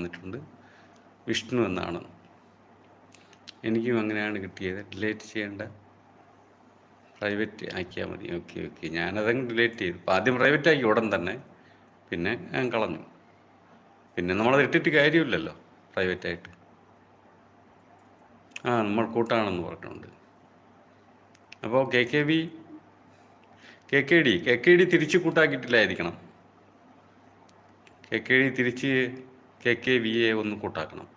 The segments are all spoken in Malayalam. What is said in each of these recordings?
വന്നിട്ടുണ്ട്. വിഷ്ണു എന്നാണ്. എനിക്കും അങ്ങനെയാണ് കിട്ടിയത്. ഡിലീറ്റ് ചെയ്യേണ്ട, പ്രൈവറ്റ് ആക്കിയാൽ മതി. ഓക്കെ ഞാനതങ്ങ് ഡിലീറ്റ് ചെയ്തു. അപ്പോൾ ആദ്യം പ്രൈവറ്റ് ആക്കി ഉടൻ തന്നെ, പിന്നെ ഞാൻ കളഞ്ഞു. പിന്നെ നമ്മളത് ഇട്ടിട്ട് കാര്യമില്ലല്ലോ പ്രൈവറ്റായിട്ട്. നമ്മൾ കൂട്ടാണെന്ന് പറഞ്ഞിട്ടുണ്ട്. അപ്പോൾ KKD തിരിച്ച് കൂട്ടാക്കിയിട്ടില്ലായിരിക്കണം. KKD തിരിച്ച് KKVയെ ഒന്ന് കൂട്ടാക്കണം.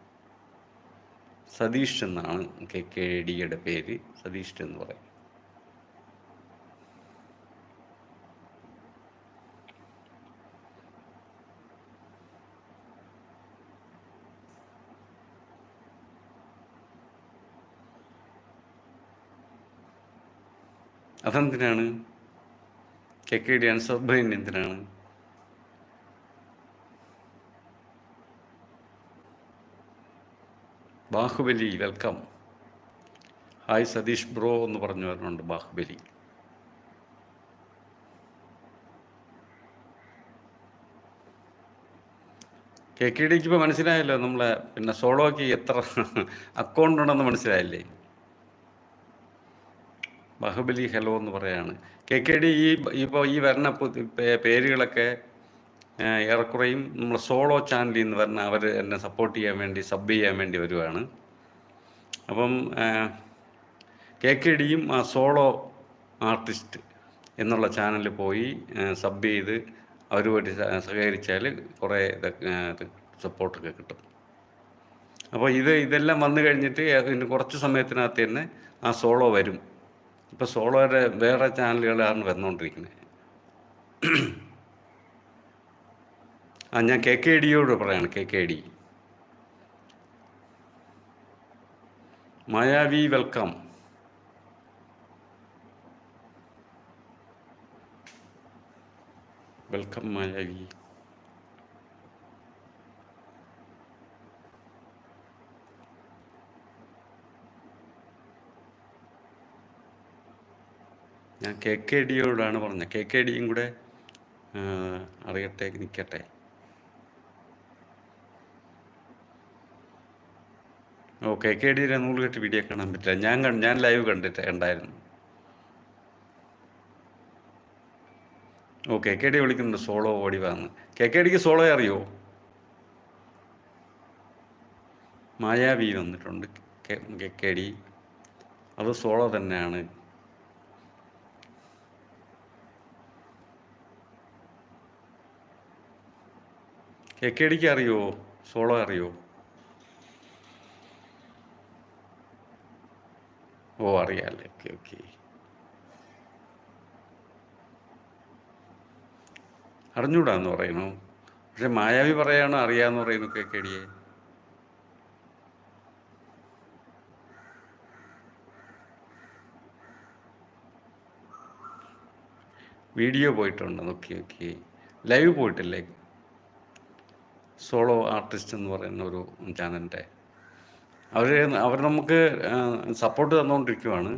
സതീഷ് എന്നാണ് KKDയുടെ പേര്. സതീഷ് എന്ന് പറയും. അതെന്തിനാണ്? KKD അൺസബ്ബൈൻ എന്തിനാണ്? Baahubali welcome. Hi Satish bro എന്ന് പറഞ്ഞു വരുന്നുണ്ട് ബാഹുബലി. KKDക്ക് ഇപ്പോൾ മനസ്സിലായല്ലോ നമ്മളെ പിന്നെ സോളോക്ക് എത്ര അക്കൗണ്ട് ഉണ്ടെന്ന് മനസ്സിലായില്ലേ? ബാഹുബലി ഹലോ എന്ന് പറയാണ്. KKD ഈ വരുന്ന പേരുകളൊക്കെ ഏറെക്കുറയും നമ്മൾ സോളോ ചാനലിൽ നിന്ന് വരുന്ന അവർ എന്നെ സപ്പോർട്ട് ചെയ്യാൻ വേണ്ടി, സബ് ചെയ്യാൻ വേണ്ടി വരുവാണ്. അപ്പം KKDയും ആ സോളോ ആർട്ടിസ്റ്റ് എന്നുള്ള ചാനലിൽ പോയി സബ് ചെയ്ത് അവരുമായിട്ട് സഹകരിച്ചാൽ കുറേ സപ്പോർട്ടൊക്കെ കിട്ടും. അപ്പോൾ ഇതെല്ലാം വന്നു കഴിഞ്ഞിട്ട് ഇതിന് കുറച്ച് സമയത്തിനകത്ത് തന്നെ ആ സോളോ വരും. ഇപ്പോൾ സോളോയുടെ വേറെ ചാനലുകളാണ് വന്നുകൊണ്ടിരിക്കുന്നത്. ഞാൻ KKDയോട് പറയാണ്. KKD മായാവി വെൽക്കം. വെൽക്കം മായാവി. ഞാൻ KKDയോടാണ് പറഞ്ഞത്. KKDയും കൂടെ അറിയട്ടെ, നിൽക്കട്ടെ. KKDയുടെ 100 കെട്ട് വീഡിയോ കാണാൻ പറ്റില്ല. ഞാൻ ലൈവ് ഉണ്ടായിരുന്നു. KKD വിളിക്കുന്നുണ്ട് സോളോ ഓടി വന്ന്. KKDക്ക് സോളോ അറിയോ? മായാവി വന്നിട്ടുണ്ട്. KKD അത് സോളോ തന്നെയാണ്. KKDക്ക് അറിയോ? സോളോ അറിയോ? അറിയാമല്ലേ. ഓക്കെ അറിഞ്ഞൂടാന്ന് പറയണു. പക്ഷെ മായാവി പറയാണ് അറിയാന്ന് പറയുന്നു KKDയെ. വീഡിയോ പോയിട്ടുണ്ടെന്ന്. ഓക്കെ ലൈവ് പോയിട്ടില്ലേ? സോളോ ആർട്ടിസ്റ്റ് എന്ന് പറയുന്ന ഒരു ചാനലിൻ്റെ അവർ നമുക്ക് സപ്പോർട്ട് തന്നുകൊണ്ടിരിക്കുകയാണ്,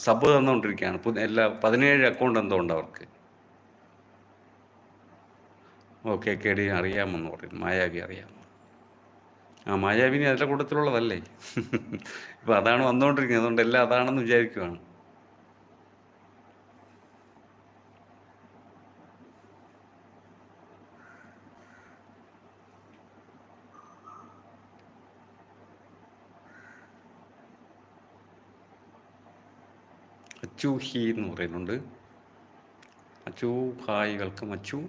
സബ് തന്നുകൊണ്ടിരിക്കുകയാണ്. എല്ലാ 17 അക്കൗണ്ട് എന്തോ ഉണ്ട് അവർക്ക്. KKD അറിയാമെന്ന് പറയും. മായാവി അറിയാമെന്ന്. മായാവിനി അതിൻ്റെ കൂട്ടത്തിലുള്ളതല്ലേ? ഇപ്പം അതാണ് വന്നുകൊണ്ടിരിക്കുന്നത്. അതുകൊണ്ട് എല്ലാം അതാണെന്ന് വിചാരിക്കുകയാണ്. അച്ചു ഹി എന്ന് പറയുന്നുണ്ട്. Achu hi welcome Achu.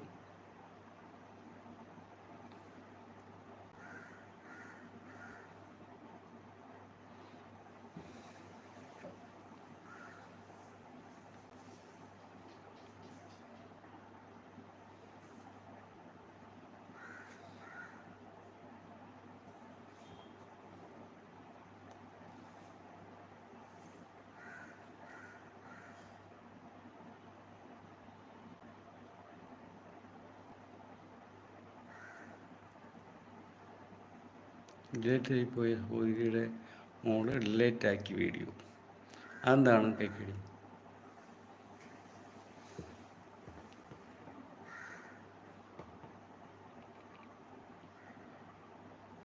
Delete ആയിപ്പോയ ഹോലിയുടെ മോള് ഡിലേറ്റ് ആക്കി വീഡിയോ. അതെന്താണ് KKD?